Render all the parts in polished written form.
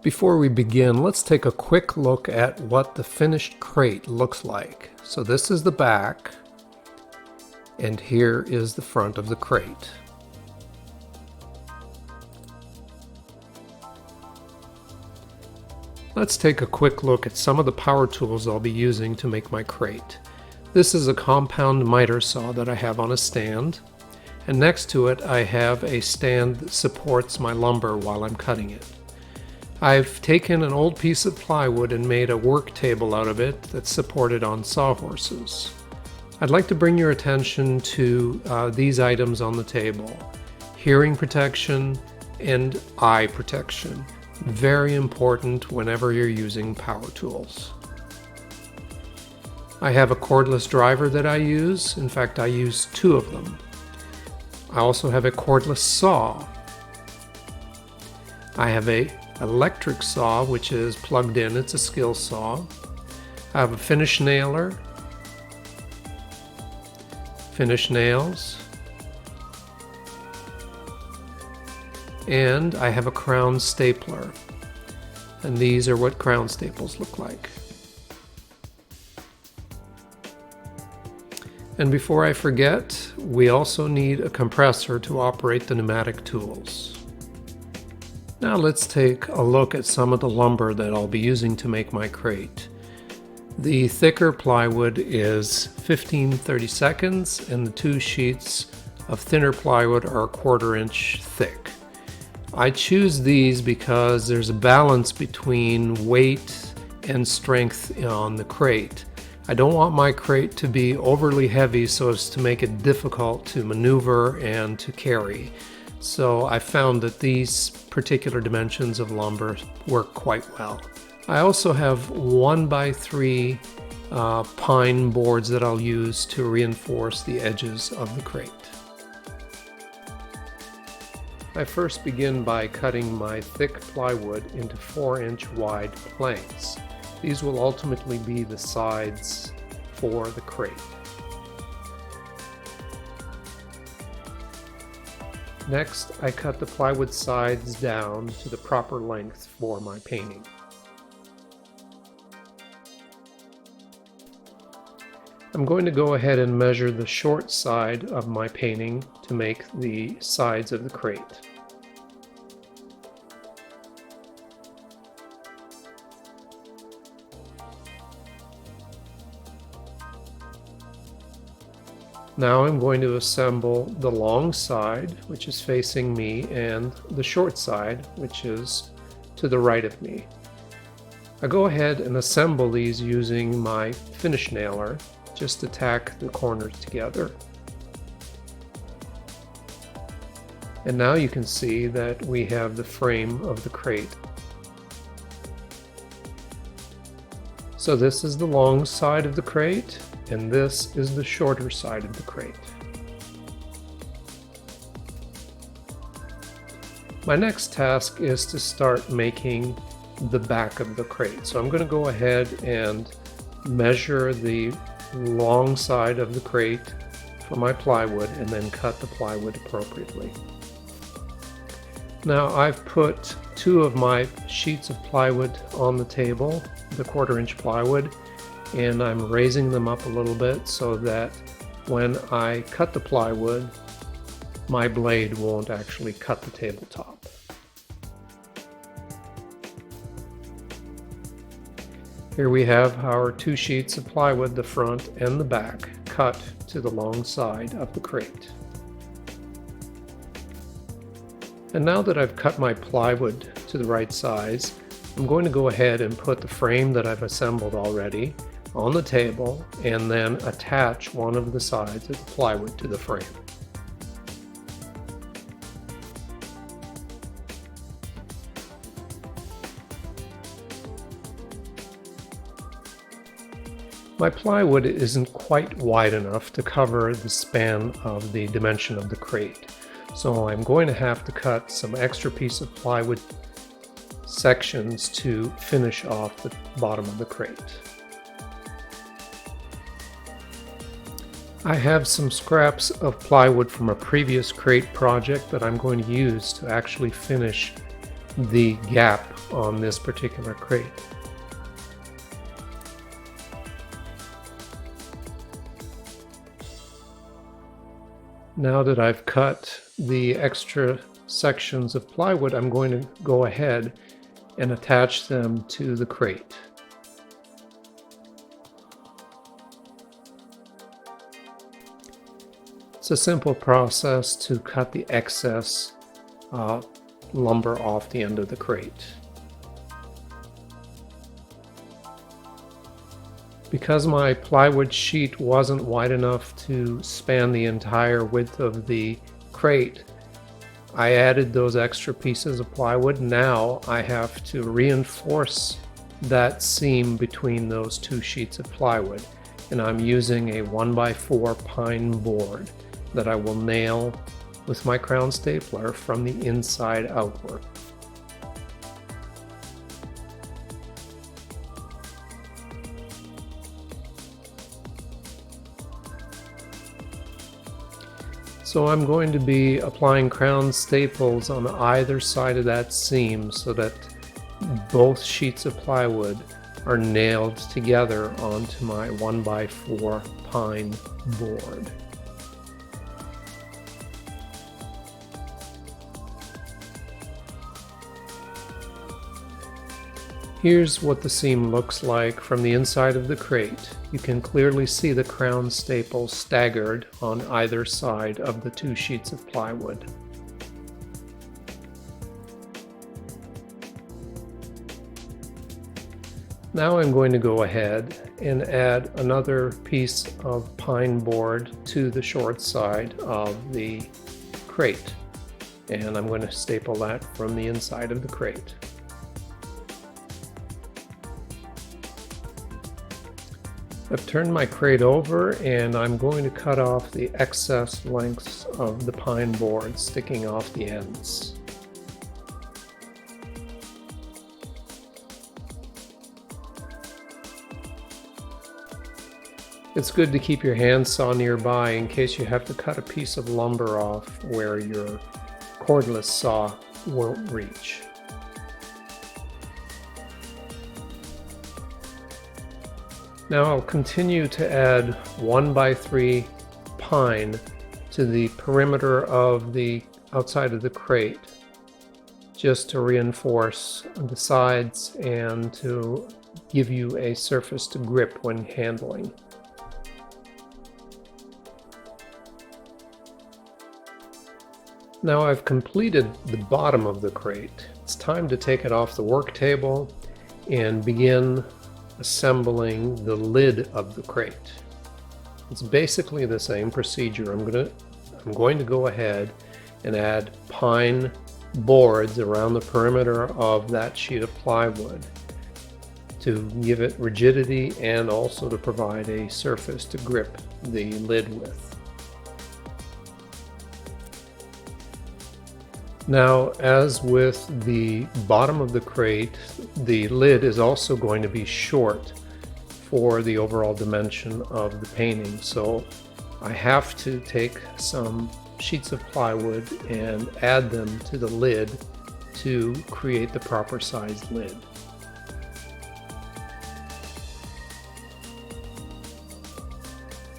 Before we begin, let's take a quick look at what the finished crate looks like. So this is the back, and here is the front of the crate. Let's take a quick look at some of the power tools I'll be using to make my crate. This is a compound miter saw that I have on a stand, and next to it I have a stand that supports my lumber while I'm cutting it. I've taken an old piece of plywood and made a work table out of it that's supported on sawhorses. I'd like to bring your attention to these items on the table: hearing protection and eye protection. Very important whenever you're using power tools. I have a cordless driver that I use. In fact, I use two of them. I also have a cordless saw. I have a electric saw, which is plugged in. It's a skill saw. I have a finish nailer, finish nails, and I have a crown stapler. And these are what crown staples look like. And before I forget, we also need a compressor to operate the pneumatic tools. Now let's take a look at some of the lumber that I'll be using to make my crate. The thicker plywood is 15/32, and the two sheets of thinner plywood are a 1/4 inch thick. I choose these because there's a balance between weight and strength on the crate. I don't want my crate to be overly heavy so as to make it difficult to maneuver and to carry. So I found that these particular dimensions of lumber work quite well. I also have 1x3 pine boards that I'll use to reinforce the edges of the crate. I first begin by cutting my thick plywood into 4-inch wide planks. These will ultimately be the sides for the crate. Next, I cut the plywood sides down to the proper length for my painting. I'm going to go ahead and measure the short side of my painting to make the sides of the crate. Now I'm going to assemble the long side, which is facing me, and the short side, which is to the right of me. I go ahead and assemble these using my finish nailer, just to tack the corners together. And now you can see that we have the frame of the crate. So this is the long side of the crate, and this is the shorter side of the crate. My next task is to start making the back of the crate. So I'm going to go ahead and measure the long side of the crate for my plywood and then cut the plywood appropriately. Now I've put two of my sheets of plywood on the table, the 1/4 inch plywood, and I'm raising them up a little bit so that when I cut the plywood, my blade won't actually cut the tabletop. Here we have our two sheets of plywood, the front and the back, cut to the long side of the crate. And now that I've cut my plywood to the right size, I'm going to go ahead and put the frame that I've assembled already on the table and then attach one of the sides of the plywood to the frame. My plywood isn't quite wide enough to cover the span of the dimension of the crate, so I'm going to have to cut some extra piece of plywood sections to finish off the bottom of the crate. I have some scraps of plywood from a previous crate project that I'm going to use to actually finish the gap on this particular crate. Now that I've cut the extra sections of plywood, I'm going to go ahead and attach them to the crate. It's a simple process to cut the excess lumber off the end of the crate. Because my plywood sheet wasn't wide enough to span the entire width of the crate, I added those extra pieces of plywood. Now I have to reinforce that seam between those two sheets of plywood, and I'm using a 1x4 pine board that I will nail with my crown stapler from the inside outward. So I'm going to be applying crown staples on either side of that seam so that both sheets of plywood are nailed together onto my 1x4 pine board. Here's what the seam looks like from the inside of the crate. You can clearly see the crown staples staggered on either side of the two sheets of plywood. Now I'm going to go ahead and add another piece of pine board to the short side of the crate, and I'm going to staple that from the inside of the crate. I've turned my crate over and I'm going to cut off the excess lengths of the pine board sticking off the ends. It's good to keep your handsaw nearby in case you have to cut a piece of lumber off where your cordless saw won't reach. Now I'll continue to add 1x3 pine to the perimeter of the outside of the crate, just to reinforce the sides and to give you a surface to grip when handling. Now I've completed the bottom of the crate. It's time to take it off the work table and begin assembling the lid of the crate. It's basically the same procedure. I'm going to go ahead and add pine boards around the perimeter of that sheet of plywood to give it rigidity and also to provide a surface to grip the lid with. Now, as with the bottom of the crate, the lid is also going to be short for the overall dimension of the painting. So I have to take some sheets of plywood and add them to the lid to create the proper sized lid.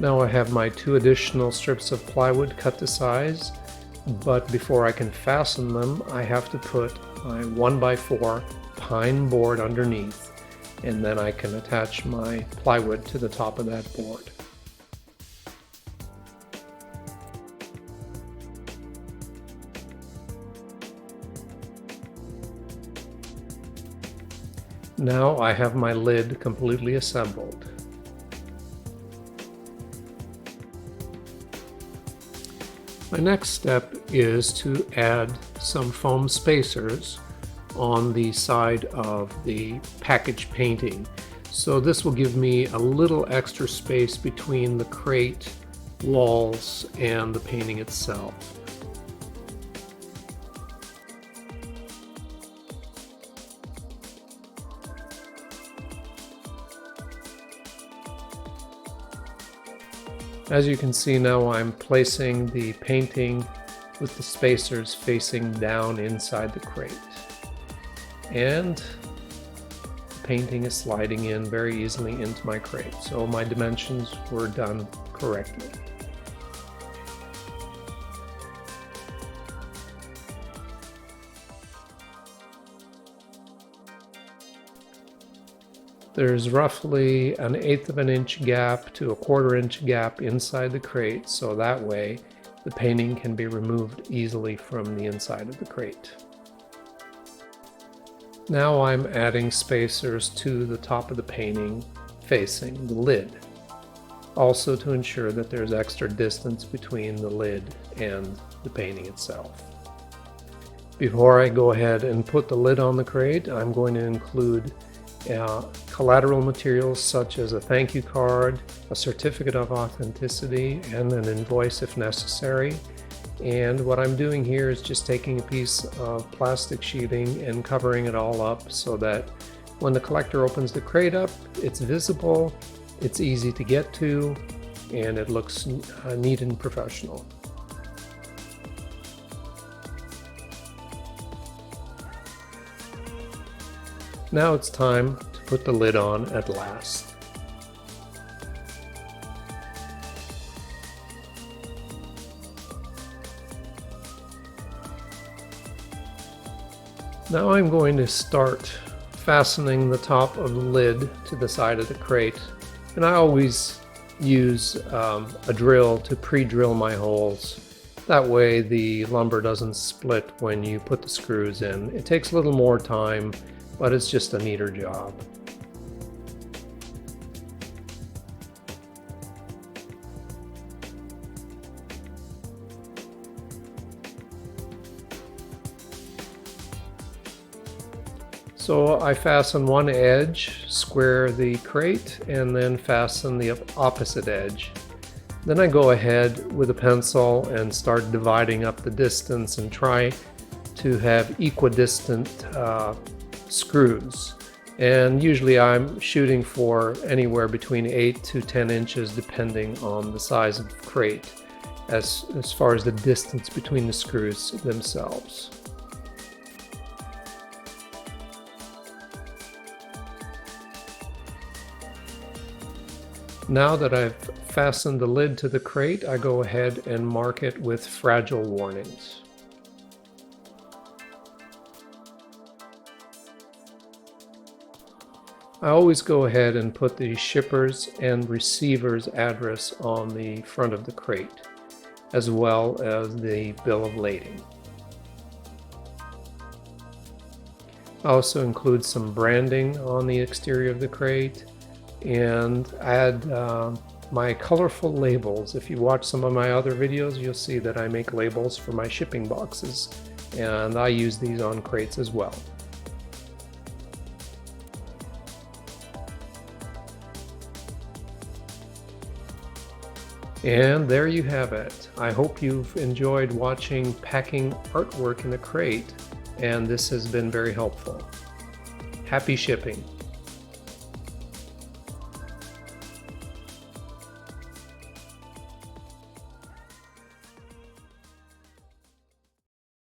Now I have my 2 additional strips of plywood cut to size. But before I can fasten them, I have to put my 1x4 pine board underneath, and then I can attach my plywood to the top of that board. Now I have my lid completely assembled. My next step is to add some foam spacers on the side of the package painting. So this will give me a little extra space between the crate walls and the painting itself. As you can see now, I'm placing the painting with the spacers facing down inside the crate. And the painting is sliding in very easily into my crate, so my dimensions were done correctly. There's roughly an 1/8 of an inch gap to a 1/4 inch gap inside the crate, so that way the painting can be removed easily from the inside of the crate. Now I'm adding spacers to the top of the painting facing the lid, also to ensure that there's extra distance between the lid and the painting itself. Before I go ahead and put the lid on the crate, I'm going to include collateral materials such as a thank you card, a certificate of authenticity, and an invoice if necessary. And what I'm doing here is just taking a piece of plastic sheeting and covering it all up so that when the collector opens the crate up, it's visible, it's easy to get to, and it looks neat and professional. Now it's time to put the lid on at last. Now I'm going to start fastening the top of the lid to the side of the crate, and I always use a drill to pre-drill my holes. That way the lumber doesn't split when you put the screws in. It takes a little more time, but it's just a neater job. So I fasten one edge, square the crate, and then fasten the opposite edge. Then I go ahead with a pencil and start dividing up the distance and try to have equidistant screws. And usually I'm shooting for anywhere between 8 to 10 inches depending on the size of the crate as far as the distance between the screws themselves. Now that I've fastened the lid to the crate, I go ahead and mark it with fragile warnings. I always go ahead and put the shipper's and receiver's address on the front of the crate, as well as the bill of lading. I also include some branding on the exterior of the crate and add my colorful labels. If you watch some of my other videos, you'll see that I make labels for my shipping boxes, and I use these on crates as well. And there you have it. I hope you've enjoyed watching packing artwork in a crate, and this has been very helpful. Happy shipping!